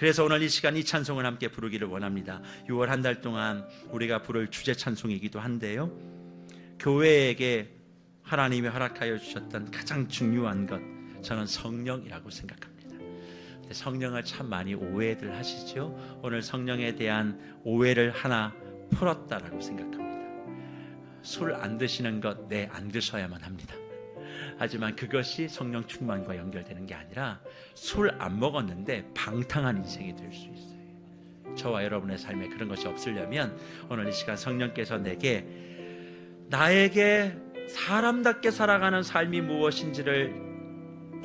그래서 오늘 이 시간 이 찬송을 함께 부르기를 원합니다. 6월 한 달 동안 우리가 부를 주제 찬송이기도 한데요, 교회에게 하나님이 허락하여 주셨던 가장 중요한 것, 저는 성령이라고 생각합니다. 성령을 참 많이 오해들 하시죠. 오늘 성령에 대한 오해를 하나 풀었다라고 생각합니다. 술 안 드시는 것, 네, 안 드셔야만 합니다. 하지만 그것이 성령 충만과 연결되는 게 아니라 술 안 먹었는데 방탕한 인생이 될 수 있어요. 저와 여러분의 삶에 그런 것이 없으려면 오늘 이 시간 성령께서 나에게 사람답게 살아가는 삶이 무엇인지를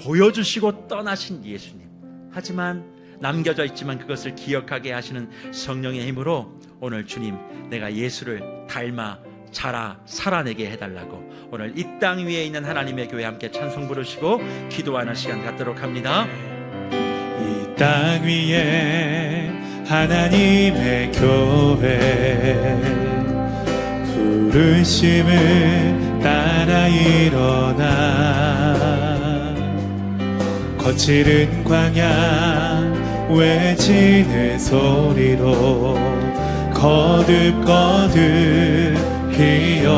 보여주시고 떠나신 예수님, 하지만 남겨져 있지만 그것을 기억하게 하시는 성령의 힘으로 오늘 주님, 내가 예수를 닮아 자라 살아내게 해달라고 오늘 이 땅 위에 있는 하나님의 교회 함께 찬송 부르시고 기도하는 시간 갖도록 합니다. 이 땅 위에 하나님의 교회, 부르심을 따라 일어나 거칠은 광야 외치는 소리로 거듭거듭 피어나라.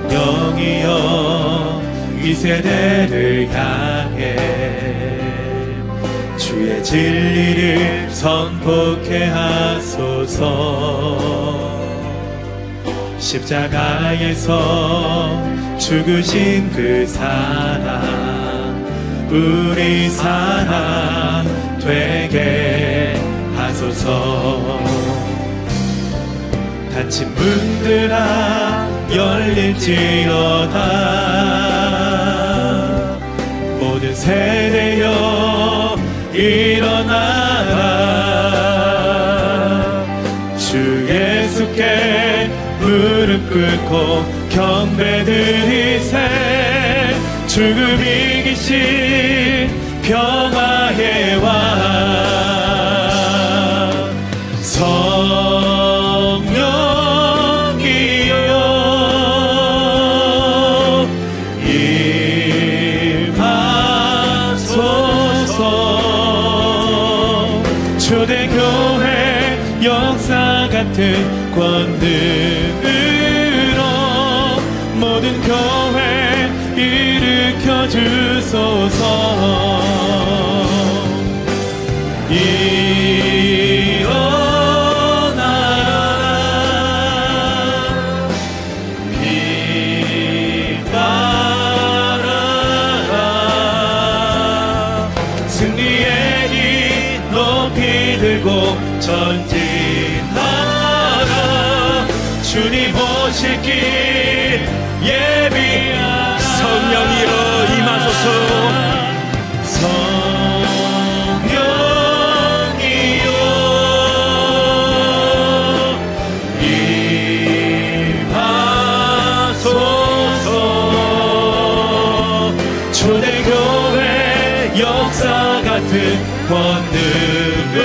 성령이여 이 세대를 향해 주의 진리를 선포케 하소서. 십자가에서 죽으신 그 사랑 우리 사랑 되게 하소서. 닫힌 문들아 열릴지어다. 모든 세대여 일어나라. 주 예수께 무릎 꿇고 경배드리세. 죽음 이기신 평화의 왕 성령이여 임하소서. 초대교회 역사 같은 권능으로 모든 교회 일으켜 주소서. 일어나라. 빛발하라. 승리의 길 높이 들고 전진하라. 주님 오실 길 예비하라. 성령이여 임하소서. 성령이여 임하소서. 초대교회 역사 같은 권능으로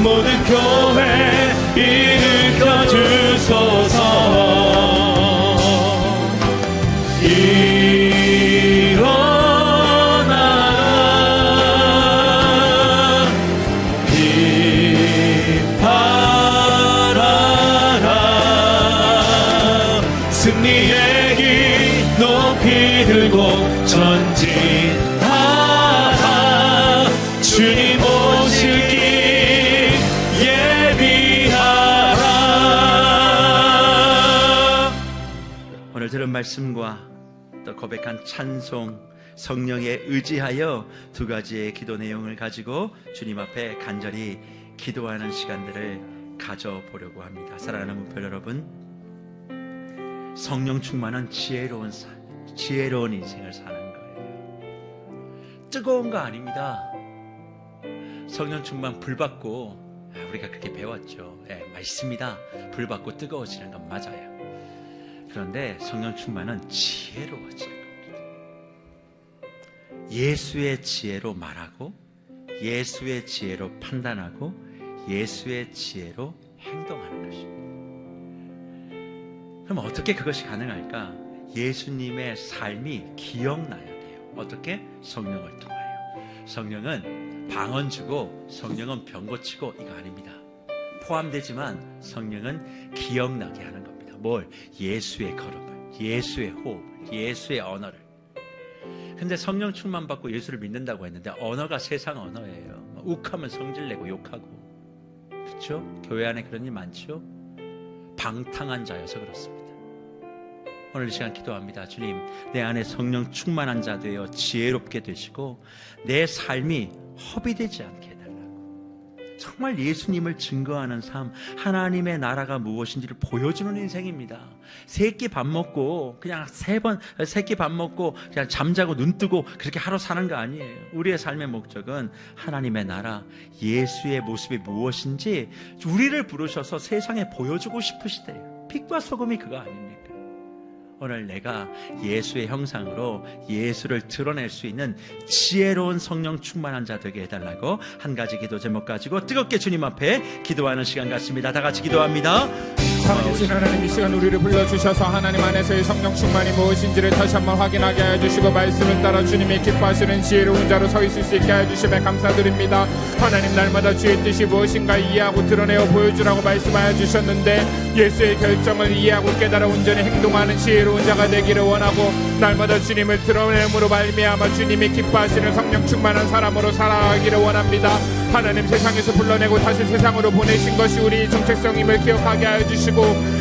모든 교회 일으켜 주소서. 일어나라. 빛발하라. 승리의 길 높이 들고 전진하라. 주님 오실 길 예비하라. 오늘 들은 말씀과 또 고백한 찬송, 성령에 의지하여 두 가지의 기도 내용을 가지고 주님 앞에 간절히 기도하는 시간들을 가져보려고 합니다. 사랑하는 문별 여러분, 성령 충만은 지혜로운 인생을 사는 거예요. 뜨거운 거 아닙니다. 성령 충만 불 받고, 우리가 그렇게 배웠죠. 맞습니다. 불 받고 뜨거워지는 건 맞아요. 그런데 성령 충만은 지혜로워지는 겁니다. 예수의 지혜로 말하고, 예수의 지혜로 판단하고, 예수의 지혜로 행동하는 것입니다. 그럼 어떻게 그것이 가능할까? 예수님의 삶이 기억나야 돼요. 어떻게? 성령을 통하여. 성령은 방언 주고 성령은 병 고치고 이거 아닙니다. 포함되지만 성령은 기억나게 하는 겁니다. 뭘? 예수의 걸음을, 예수의 호흡을, 예수의 언어를. 근데 성령 충만 받고 예수를 믿는다고 했는데 언어가 세상 언어예요. 욱하면 성질내고 욕하고. 그렇죠? 교회 안에 그런 일 많죠? 방탕한 자여서 그렇습니다. 오늘 이 시간 기도합니다. 주님, 내 안에 성령 충만한 자 되어 지혜롭게 되시고 내 삶이 허비되지 않게 해달라고. 정말 예수님을 증거하는 삶, 하나님의 나라가 무엇인지를 보여주는 인생입니다. 세 끼 밥 먹고 그냥 세 끼 밥 먹고 그냥 잠자고 눈 뜨고 그렇게 하루 사는 거 아니에요. 우리의 삶의 목적은 하나님의 나라, 예수의 모습이 무엇인지 우리를 부르셔서 세상에 보여주고 싶으시대요. 빛과 소금이 그거 아닙니까? 오늘 내가 예수의 형상으로 예수를 드러낼 수 있는 지혜로운 성령 충만한 자 되게 해달라고 한 가지 기도 제목 가지고 뜨겁게 주님 앞에 기도하는 시간 같습니다. 다 같이 기도합니다. 살아계신 하나님, 이 시간 우리를 불러주셔서 하나님 안에서의 성령 충만이 무엇인지를 다시 한번 확인하게 하여 주시고 말씀을 따라 주님이 기뻐하시는 지혜로운 자로 서 있을 수 있게 하여 주심에 감사드립니다. 하나님, 날마다 주의 뜻이 무엇인가 이해하고 드러내어 보여주라고 말씀하여 주셨는데 예수의 결정을 이해하고 깨달아 온전히 행동하는 지혜로운 자가 되기를 원하고 날마다 주님을 드러내므로 말미암아 주님이 기뻐하시는 성령 충만한 사람으로 살아가기를 원합니다. 하나님, 세상에서 불러내고 다시 세상으로 보내신 것이 우리 정체성임을 기억하게 하여 주시고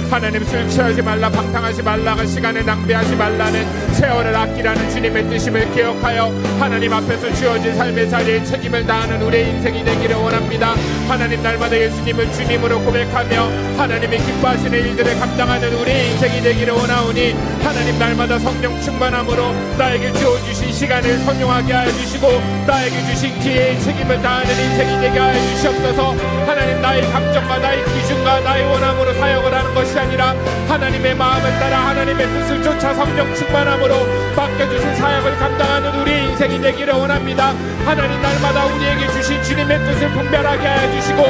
하나님, 술 취하지 말라, 방탕하지 말라, 시간을 낭비하지 말라는 세월을 아끼라는 주님의 뜻임을 기억하여 하나님 앞에서 주어진 삶의 자리에 책임을 다하는 우리의 인생이 되기를 원합니다. 하나님, 날마다 예수님을 주님으로 고백하며 하나님이 기뻐하시는 일들을 감당하는 우리의 인생이 되기를 원하오니 하나님, 날마다 성령 충만함으로 나에게 주어주신 시간을 선용하게 하여 주시고 나에게 주신 기회의 책임을 다하는 인생이 되게 하여 주시옵소서. 하나님, 나의 감정과 나의 기준과 나의 원함으로 사역을 하는 것이 아니라 하나님의 마음을 따라 하나님의 뜻을 쫓아 성령 충만함으로 맡겨주신 사역을 감당하는 우리의 인생이 되기를 원합니다. 하나님, 날마다 우리에게 주신 주님의 뜻을 분별하게 하여 주시고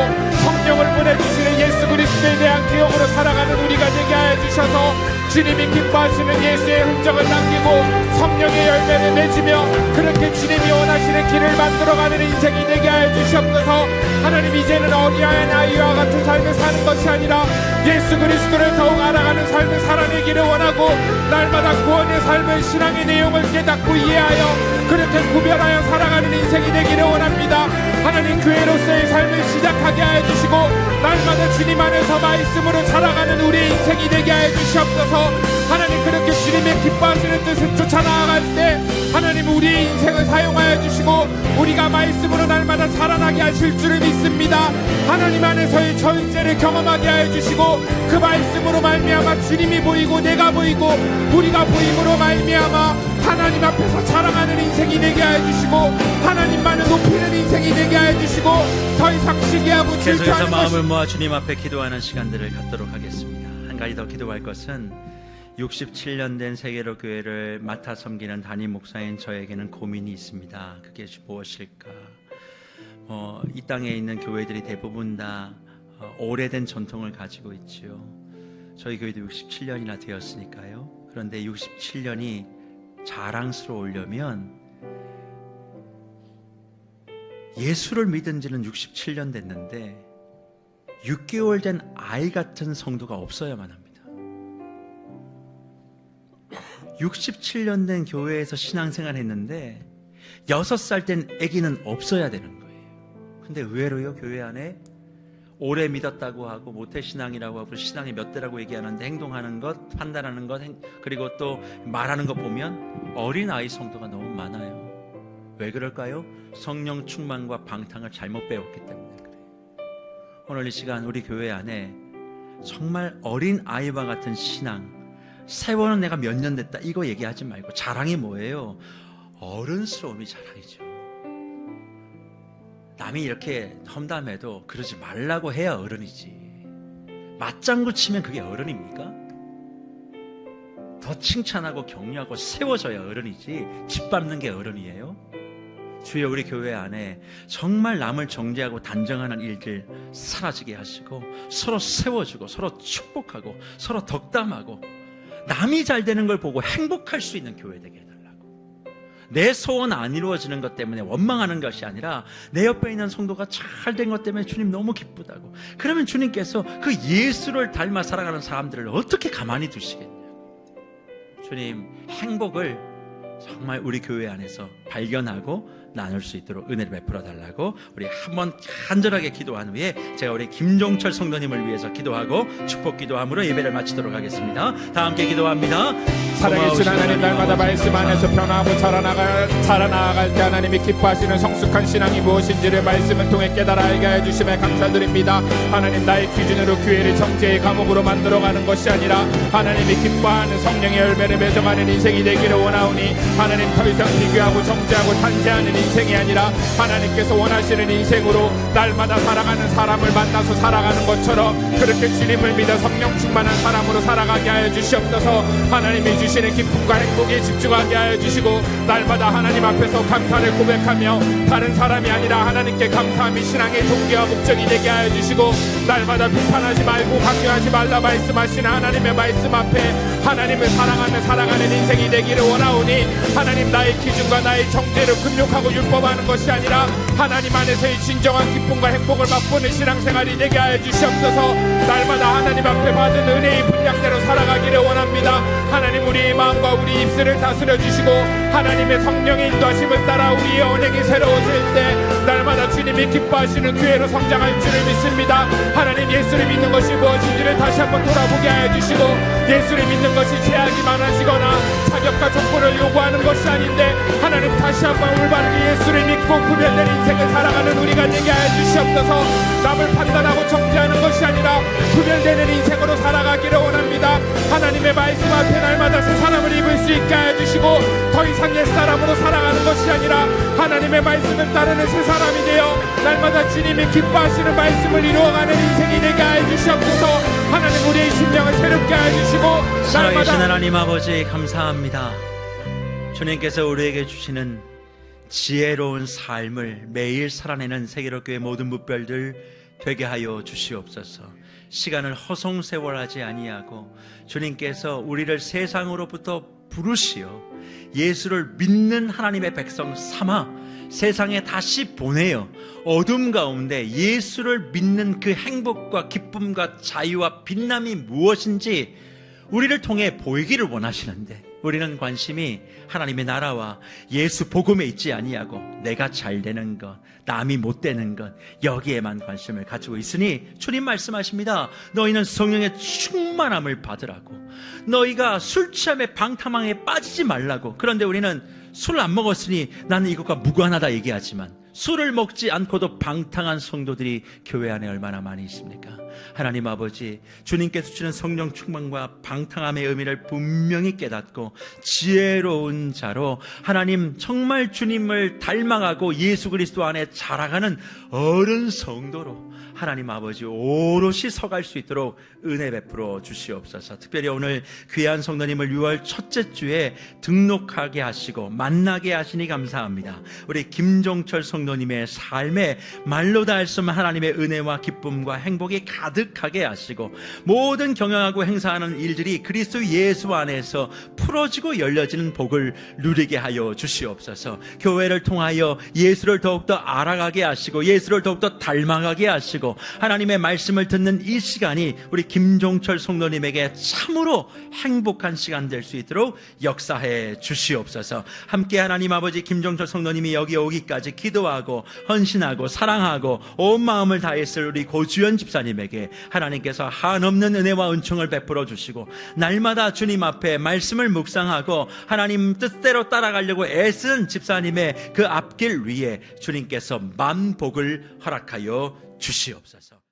성령을 보내주시는 예수 그리스도에 대한 기억으로 살아가는 우리가 되게 하여 주셔서 주님이 기뻐하시는 예수의 흔적을 남기고 성령의 열매를 맺으며 그렇게 주님이 원하시는 길을 만들어가는 인생이 되게 하여 주시옵소서. 하나님, 이제는 어린아이 아이와 같은 삶을 사는 것이 아니라 예수 그리스도를 더욱 알아가는 삶을 살아내기를 원하고 날마다 구원의 삶을 신앙의 내용을 깨닫고 이해하여 그렇게 구별하여 살아가는 인생이 되기를 원합니다. 하나님, 교회로서의 삶을 시작하게 하여 주시고 날마다 주님 안에서 말씀으로 살아가는 우리의 인생이 되게 하여 주시옵소서. 하나님, 그렇게 주님의 기뻐하시는 뜻을 쫓아 나아갈 때 하나님, 우리의 인생을 사용하여 주시고 우리가 말씀으로 날마다 자라나게 하실 줄을 믿습니다. 하나님 안에서의 절제를 경험하게 하여 주시고 그 말씀으로 말미암아 주님이 보이고 내가 보이고 우리가 보임으로 말미암아 하나님 앞에서 자랑하는 인생이 되게 하여 주시고 하나님만을 높이는 인생이 되게 하여 주시고 더 이상 시기하고 계속해서 질투하는 마음을 것이 모아 주님 앞에 기도하는 시간들을 갖도록 하겠습니다. 한 가지 더 기도할 것은 67년 된 세계로 교회를 맡아 섬기는 담임 목사인 저에게는 고민이 있습니다. 그게 무엇일까? 이 땅에 있는 교회들이 대부분 다 오래된 전통을 가지고 있지요. 저희 교회도 67년이나 되었으니까요. 그런데 67년이 자랑스러우려면 예수를 믿은 지는 67년 됐는데 6개월 된 아이 같은 성도가 없어야만 합니다. 67년 된 교회에서 신앙생활 했는데 6살 된 아기는 없어야 되는 거예요. 근데 의외로요, 교회 안에 오래 믿었다고 하고 모태신앙이라고 하고 신앙이 몇 대라고 얘기하는데 행동하는 것, 판단하는 것, 그리고 또 말하는 것 보면 어린아이 성도가 너무 많아요. 왜 그럴까요? 성령 충만과 방탕을 잘못 배웠기 때문에 그래요. 오늘 이 시간 우리 교회 안에 정말 어린아이와 같은 신앙, 세월은 내가 몇 년 됐다 이거 얘기하지 말고 자랑이 뭐예요? 어른스러움이 자랑이죠. 남이 이렇게 험담해도 그러지 말라고 해야 어른이지. 맞장구 치면 그게 어른입니까? 더 칭찬하고 격려하고 세워줘야 어른이지 짓밟는 게 어른이에요? 주여, 우리 교회 안에 정말 남을 정죄하고 단정하는 일들 사라지게 하시고 서로 세워주고 서로 축복하고 서로 덕담하고 남이 잘 되는 걸 보고 행복할 수 있는 교회 되게 해달라고. 내 소원 안 이루어지는 것 때문에 원망하는 것이 아니라 내 옆에 있는 성도가 잘 된 것 때문에 주님 너무 기쁘다고. 그러면 주님께서 그 예수를 닮아 살아가는 사람들을 어떻게 가만히 두시겠냐고. 주님, 행복을 정말 우리 교회 안에서 발견하고 나눌 수 있도록 은혜를 베풀어 달라고 우리 한번 간절하게 기도한 후에 제가 우리 김종철 성도님을 위해서 기도하고 축복 기도함으로 예배를 마치도록 하겠습니다. 다 함께 기도합니다. 살아계신 하나님, 날마다 말씀 안에서 변화하고 자라나갈 때 하나님이 기뻐하시는 성숙한 신앙이 무엇인지를 말씀을 통해 깨달아 알게 해주심에 감사드립니다. 하나님, 나의 기준으로 교회를 정죄의 감옥으로 만들어가는 것이 아니라 하나님이 기뻐하는 성령의 열매를 맺어가는 인생이 되기를 원하오니, 하나님, 더 이상 비교하고 정죄하고 탄죄하는 인생이 아니라 하나님께서 원하시는 인생으로 날마다 살아가는 사람을 만나서 살아가는 것처럼 그렇게 주님을 믿어 성령 충만한 사람으로 살아가게 하여 주시옵소서. 하나님이 주시는 기쁨과 행복에 집중하게 하여 주시고, 날마다 하나님 앞에서 감사를 고백하며 다른 사람이 아니라 하나님께 감사함이 신앙의 동기와 목적이 되게 하여 주시고, 날마다 비판하지 말고 강요하지 말라 말씀하시는 하나님의 말씀 앞에 하나님을 살아가는 인생이 되기를 원하오니, 하나님, 나의 기준과 나의 정죄를 금욕하고 율법하는 것이 아니라 하나님 안에서의 진정한 기쁨과 행복을 맛보는 신앙생활이 되게 하여 주시옵소서. 날마다 하나님 앞에 받은 은혜의 분량대로 살아가기를 원합니다. 하나님, 우리의 마음과 우리 입술을 다스려 주시고 하나님의 성령의 인도하심을 따라 우리의 언행이 새로워질 때 날마다 주님이 기뻐하시는 교회로 성장할 줄을 믿습니다. 하나님, 예수를 믿는 것이 무엇인지를 다시 한번 돌아보게 하여 주시고, 예수를 믿는 것이 제약이 많아지거나 자격과 조건을 요구하는 것이 아닌데, 하나님, 다시 한번 올바르게 예수를 믿고 구별된 인생을 살아가는 우리가 되게 하여 주시옵소서. 남을 판단하고 정죄하는 것이 아니라 구별되는 인생으로 살아가기를 원합니다. 하나님의 말씀 앞에 날마다 새 사람을 입을 수 있게 하여 주시고, 더 이상 옛사람으로 살아가는 것이 아니라 하나님의 말씀을 따르는 새 사람이 되어 날마다 주님이 기뻐하시는 말씀을 이루어가는 인생이 되게 하여 주시옵소서. 하나님, 우리의 심령을 새롭게 하여 주시고, 살아계신 하나님 아버지, 감사합니다. 주님께서 우리에게 주시는 지혜로운 삶을 매일 살아내는 세계로교회 모든 무별들 되게 하여 주시옵소서. 시간을 허송세월하지 아니하고 주님께서 우리를 세상으로부터 부르시어 예수를 믿는 하나님의 백성 삼아 세상에 다시 보내어 어둠 가운데 예수를 믿는 그 행복과 기쁨과 자유와 빛남이 무엇인지 우리를 통해 보이기를 원하시는데, 우리는 관심이 하나님의 나라와 예수 복음에 있지 아니하고 내가 잘 되는 것, 남이 못 되는 것, 여기에만 관심을 가지고 있으니 주님 말씀하십니다. 너희는 성령의 충만함을 받으라고. 너희가 술 취함에 방탕함에 빠지지 말라고. 그런데 우리는 술을 안 먹었으니 나는 이것과 무관하다 얘기하지만, 술을 먹지 않고도 방탕한 성도들이 교회 안에 얼마나 많이 있습니까? 하나님 아버지, 주님께서 주시는 성령 충만과 방탕함의 의미를 분명히 깨닫고 지혜로운 자로 하나님 정말 주님을 닮아가고 예수 그리스도 안에 자라가는 어른 성도로 하나님 아버지 오롯이 서갈 수 있도록 은혜 베풀어 주시옵소서. 특별히 오늘 귀한 성도님을 6월 첫째 주에 등록하게 하시고 만나게 하시니 감사합니다. 우리 김종철 성도님의 삶에 말로 다 할 수 없는 하나님의 은혜와 기쁨과 행복이 가득하게 하시고, 모든 경영하고 행사하는 일들이 그리스도 예수 안에서 풀어지고 열려지는 복을 누리게 하여 주시옵소서. 교회를 통하여 예수를 더욱더 알아가게 하시고 예수를 더욱더 닮아가게 하시고, 하나님의 말씀을 듣는 이 시간이 우리 김종철 성도님에게 참으로 행복한 시간 될 수 있도록 역사해 주시옵소서. 함께 하나님 아버지, 김종철 성도님이 여기 오기까지 기도하고 헌신하고 사랑하고 온 마음을 다했을 우리 고주연 집사님에게 하나님께서 한없는 은혜와 은총을 베풀어 주시고, 날마다 주님 앞에 말씀을 묵상하고 하나님 뜻대로 따라가려고 애쓰는 집사님의 그 앞길 위에 주님께서 만복을 허락하여 주시옵소서.